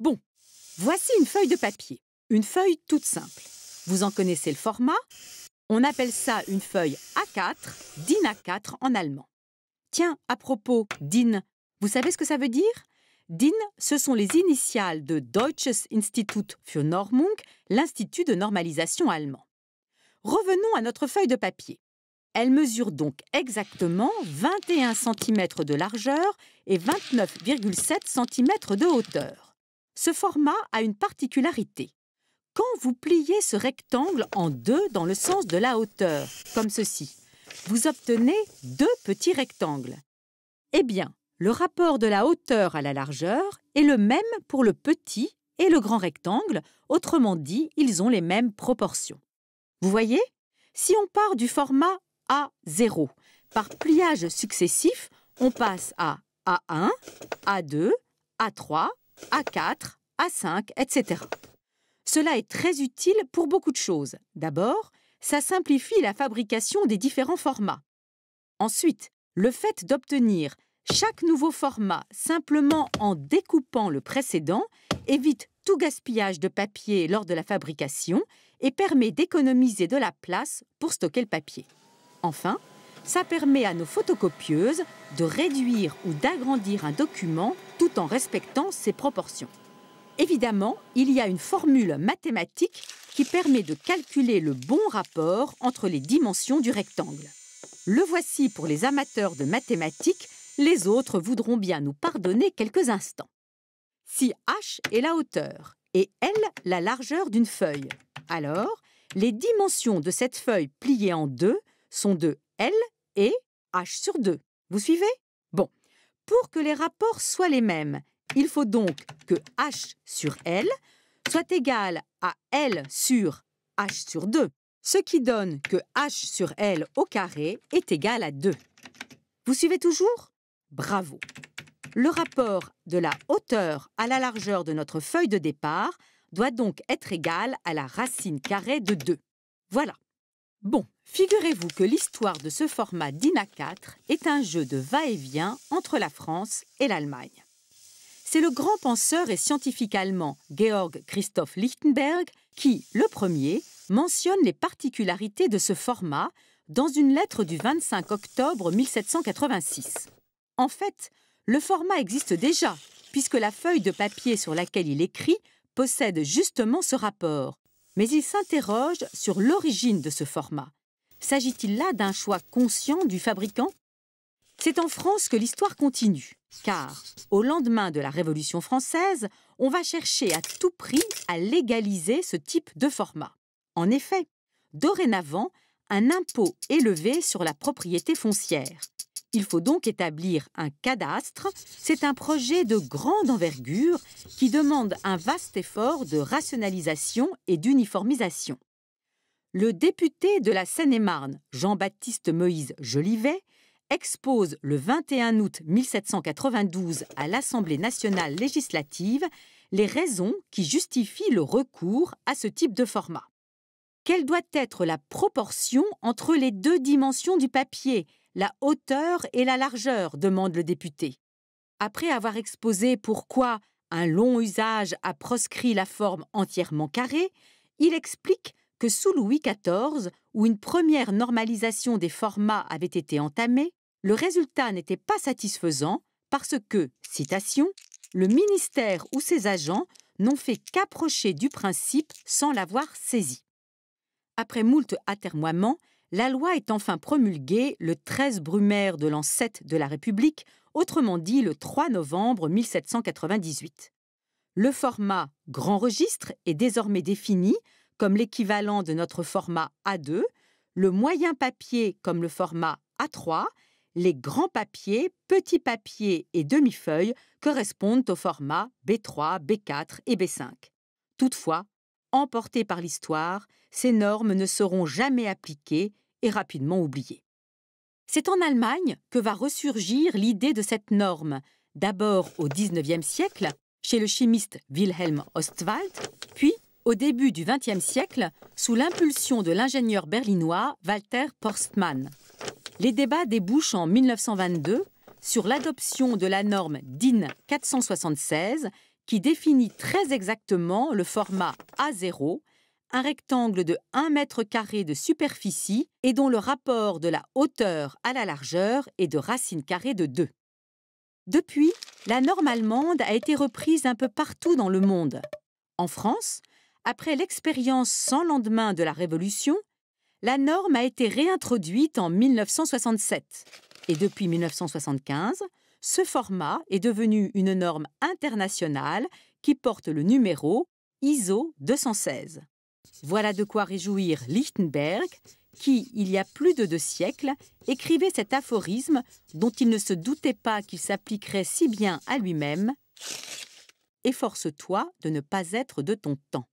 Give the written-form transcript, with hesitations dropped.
Bon, voici une feuille de papier. Une feuille toute simple. Vous en connaissez le format? On appelle ça une feuille A4, DIN A4 en allemand. Tiens, à propos, DIN, vous savez ce que ça veut dire? DIN, ce sont les initiales de Deutsches Institut für Normung, l'Institut de normalisation allemand. Revenons à notre feuille de papier. Elle mesure donc exactement 21 cm de largeur et 29,7 cm de hauteur. Ce format a une particularité. Quand vous pliez ce rectangle en deux dans le sens de la hauteur, comme ceci, vous obtenez deux petits rectangles. Eh bien, le rapport de la hauteur à la largeur est le même pour le petit et le grand rectangle, autrement dit, ils ont les mêmes proportions. Vous voyez? Si on part du format A0, par pliage successif, on passe à A1, A2, A3, A4, A5, etc. Cela est très utile pour beaucoup de choses. D'abord, ça simplifie la fabrication des différents formats. Ensuite, le fait d'obtenir chaque nouveau format simplement en découpant le précédent évite tout gaspillage de papier lors de la fabrication et permet d'économiser de la place pour stocker le papier. Enfin, ça permet à nos photocopieuses de réduire ou d'agrandir un document tout en respectant ses proportions. Évidemment, il y a une formule mathématique qui permet de calculer le bon rapport entre les dimensions du rectangle. Le voici pour les amateurs de mathématiques, les autres voudront bien nous pardonner quelques instants. Si h est la hauteur et L la largeur d'une feuille, alors les dimensions de cette feuille pliée en deux sont de L et h sur 2. Vous suivez? Bon, pour que les rapports soient les mêmes, il faut donc que h sur L soit égal à L sur h sur 2, ce qui donne que h sur L au carré est égal à 2. Vous suivez toujours? Bravo! Le rapport de la hauteur à la largeur de notre feuille de départ doit donc être égal à la racine carrée de 2. Voilà. Bon, figurez-vous que l'histoire de ce format DIN A4 est un jeu de va-et-vient entre la France et l'Allemagne. C'est le grand penseur et scientifique allemand Georg Christoph Lichtenberg qui, le premier, mentionne les particularités de ce format dans une lettre du 25 octobre 1786. En fait, le format existe déjà, puisque la feuille de papier sur laquelle il écrit possède justement ce rapport. Mais il s'interroge sur l'origine de ce format. S'agit-il là d'un choix conscient du fabricant? C'est en France que l'histoire continue, car au lendemain de la Révolution française, on va chercher à tout prix à légaliser ce type de format. En effet, dorénavant, un impôt est levé sur la propriété foncière. Il faut donc établir un cadastre. C'est un projet de grande envergure qui demande un vaste effort de rationalisation et d'uniformisation. Le député de la Seine-et-Marne, Jean-Baptiste Moïse Jolivet, expose le 21 août 1792 à l'Assemblée nationale législative les raisons qui justifient le recours à ce type de format. Quelle doit être la proportion entre les deux dimensions du papier, la hauteur et la largeur, demande le député. Après avoir exposé pourquoi un long usage a proscrit la forme entièrement carrée, il explique que sous Louis XIV, où une première normalisation des formats avait été entamée, le résultat n'était pas satisfaisant parce que, citation, « le ministère ou ses agents n'ont fait qu'approcher du principe sans l'avoir saisi ». Après moult atermoiements, la loi est enfin promulguée le 13 Brumaire de l'an 7 de la République, autrement dit le 3 novembre 1798. Le format grand registre est désormais défini comme l'équivalent de notre format A2, le moyen papier comme le format A3, les grands papiers, petits papiers et demi-feuilles correspondent au format B3, B4 et B5. Toutefois, emportées par l'histoire, ces normes ne seront jamais appliquées et rapidement oubliées. C'est en Allemagne que va ressurgir l'idée de cette norme, d'abord au XIXe siècle, chez le chimiste Wilhelm Ostwald, puis au début du XXe siècle, sous l'impulsion de l'ingénieur berlinois Walter Postmann. Les débats débouchent en 1922 sur l'adoption de la norme DIN 476 qui définit très exactement le format A0, un rectangle de 1 mètre carré de superficie et dont le rapport de la hauteur à la largeur est de racine carrée de 2. Depuis, la norme allemande a été reprise un peu partout dans le monde. En France, après l'expérience sans lendemain de la Révolution, la norme a été réintroduite en 1967. Et depuis 1975, ce format est devenu une norme internationale qui porte le numéro ISO 216. Voilà de quoi réjouir Lichtenberg, qui, il y a plus de 2 siècles, écrivait cet aphorisme dont il ne se doutait pas qu'il s'appliquerait si bien à lui-même. « Efforce-toi de ne pas être de ton temps ».